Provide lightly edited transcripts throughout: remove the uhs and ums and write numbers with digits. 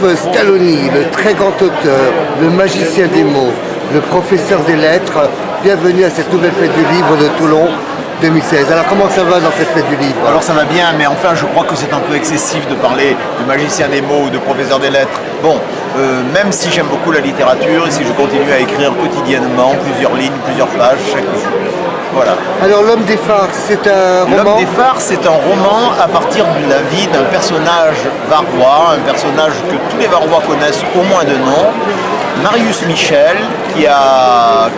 Yves Scaloni, le très grand auteur, le magicien des mots, le professeur des lettres, bienvenue à cette nouvelle fête du livre de Toulon 2016. Alors comment ça va dans cette fête du livre? Alors ça va bien, mais enfin je crois que c'est un peu excessif de parler de magicien des mots ou de professeur des lettres. Bon, même si j'aime beaucoup la littérature et si je continue à écrire quotidiennement plusieurs lignes, plusieurs pages chaque jour. Voilà. Alors L'Homme des phares, c'est un roman? L'Homme des phares, c'est un roman à partir de la vie d'un personnage varois, un personnage que tous les Varois connaissent au moins de nom, Marius Michel,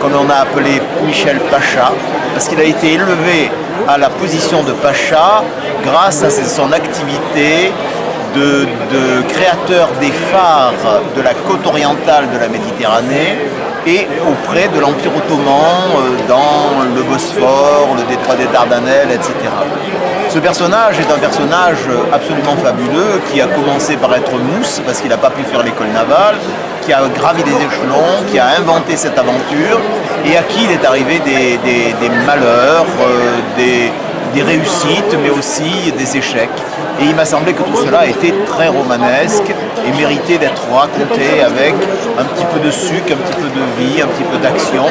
qu'on a appelé Michel Pacha, parce qu'il a été élevé à la position de Pacha grâce à son activité de créateur des phares de la côte orientale de la Méditerranée et auprès de l'Empire ottoman dans le Bosphore, le détroit des Dardanelles, etc. Ce personnage est un personnage absolument fabuleux qui a commencé par être mousse parce qu'il n'a pas pu faire l'école navale, qui a gravi des échelons, qui a inventé cette aventure et à qui il est arrivé des malheurs, des réussites, mais aussi des échecs. Et il m'a semblé que tout cela était très romanesque et méritait d'être raconté avec un petit peu de sucre, un petit peu de vie, un petit peu d'action,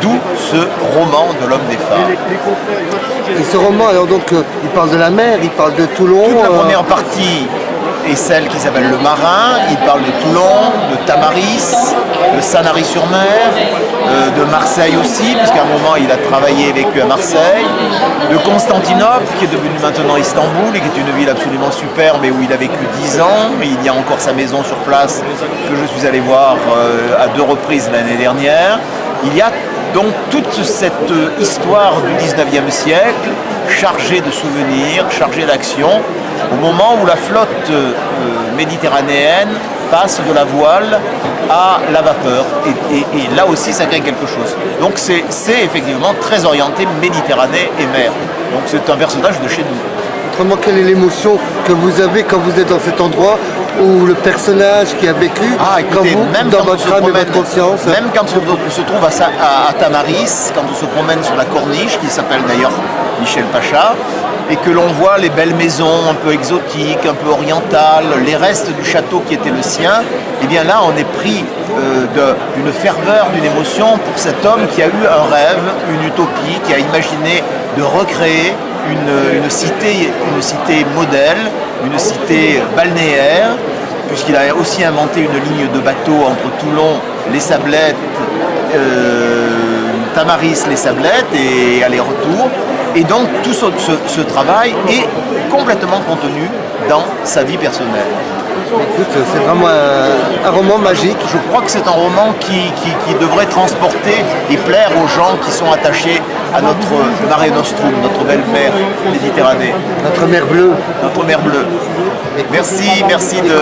d'où ce roman de l'Homme des phares. Et ce roman, alors donc, il parle de la mer, il parle de Toulon. Toute la première partie est celle qui s'appelle Le Marin. Il parle de Toulon, de Tamaris, de Sanary-sur-Mer, de Marseille aussi, puisqu'à un moment il a travaillé et vécu à Marseille, de Constantinople, qui est devenu maintenant Istanbul, et qui est une ville absolument superbe et où il a vécu 10 ans. Et il y a encore sa maison sur place que je suis allé voir à 2 reprises l'année dernière. Il y a donc toute cette histoire du 19e siècle, chargée de souvenirs, chargée d'action, au moment où la flotte méditerranéenne passe de la voile à la vapeur. Et là aussi, ça crée quelque chose. Donc c'est effectivement très orienté Méditerranée et mer. Donc c'est un personnage de chez nous. Autrement, quelle est l'émotion que vous avez quand vous êtes dans cet endroit où le personnage qui a vécu, écoutez, même dans votre âme et votre conscience? Même quand on se trouve à Tamaris, quand on se promène sur la corniche, qui s'appelle d'ailleurs Michel Pacha, et que l'on voit les belles maisons un peu exotiques, un peu orientales, les restes du château qui était le sien, et bien là on est pris d'une ferveur, d'une émotion pour cet homme qui a eu un rêve, une utopie, qui a imaginé de recréer une cité modèle, une cité balnéaire, puisqu'il a aussi inventé une ligne de bateau entre Toulon, les Sablettes, Tamaris, les Sablettes et aller-retour. Et donc tout ce travail est complètement contenu dans sa vie personnelle. Écoute, c'est vraiment un roman magique. Je crois que c'est un roman qui devrait transporter et plaire aux gens qui sont attachés à notre Mare Nostrum, notre belle mer Méditerranée. Notre mer bleue. Notre mer bleue. Merci de...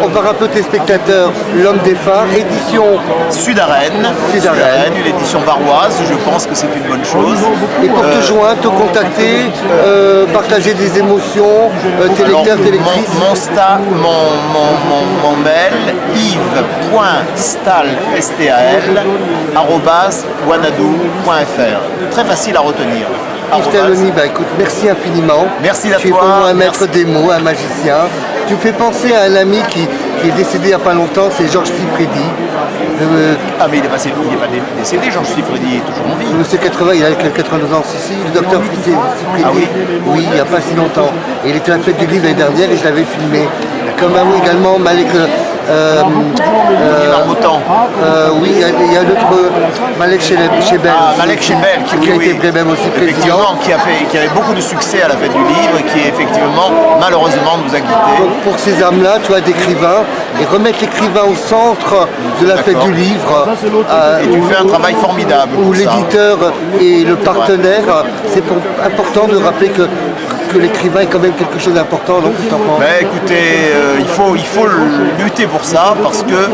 On va rappeler tes spectateurs, L'Homme des phares, édition Sud-Arène, une édition varoise, je pense que c'est une bonne chose. Et pour te joindre, te contacter, partager des émotions, tes lecteurs, tes lectrices. Mon mail, yves.stal@wanadoo.fr. Très facile à retenir. Yves Scaloni, écoute, merci infiniment. Merci à toi. Tu es pour moi un maître des mots, un magicien. Tu me fais penser à un ami qui est décédé il n'y a pas longtemps, c'est Georges Siffredi. Mais il n'est pas décédé, Georges Siffredi est toujours en vie. Monsieur 80, il a 82 ans, si, le docteur Siffredi. Ah oui? Oui, il n'y a pas si longtemps. Et il était à la fête du livre l'année dernière et je l'avais filmé. Comme également Malek Marmottan. Oui, il y a l'autre Malek Chebel. Malek Chebel, qui a été même aussi président. Qui avait beaucoup de succès à la fête du livre et qui effectivement, malheureusement, nous a quittés. Donc, pour ces âmes-là, tu vois, d'écrivains, et remettre l'écrivain au centre de la fête du livre. Et tu fais un travail formidable. Où l'éditeur et le partenaire, c'est important de rappeler que l'écrivain est quand même quelque chose d'important. Donc, écoutez, il faut lutter pour ça parce que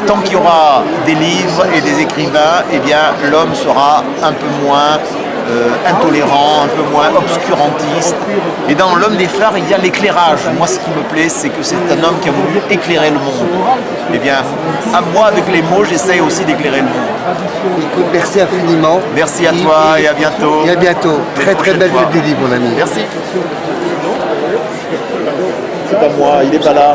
tant qu'il y aura des livres et des écrivains, eh bien l'homme sera un peu moins intolérant, un peu moins obscurantiste. Et dans L'Homme des phares, il y a l'éclairage. Moi, ce qui me plaît, c'est que c'est un homme qui a voulu éclairer le monde. Eh bien, à moi, avec les mots, j'essaye aussi d'éclairer le monde. Écoute, merci infiniment. Merci à toi et à bientôt. Et à bientôt. Très belle fête du livre, mon ami. Merci. C'est pas moi, il n'est pas là.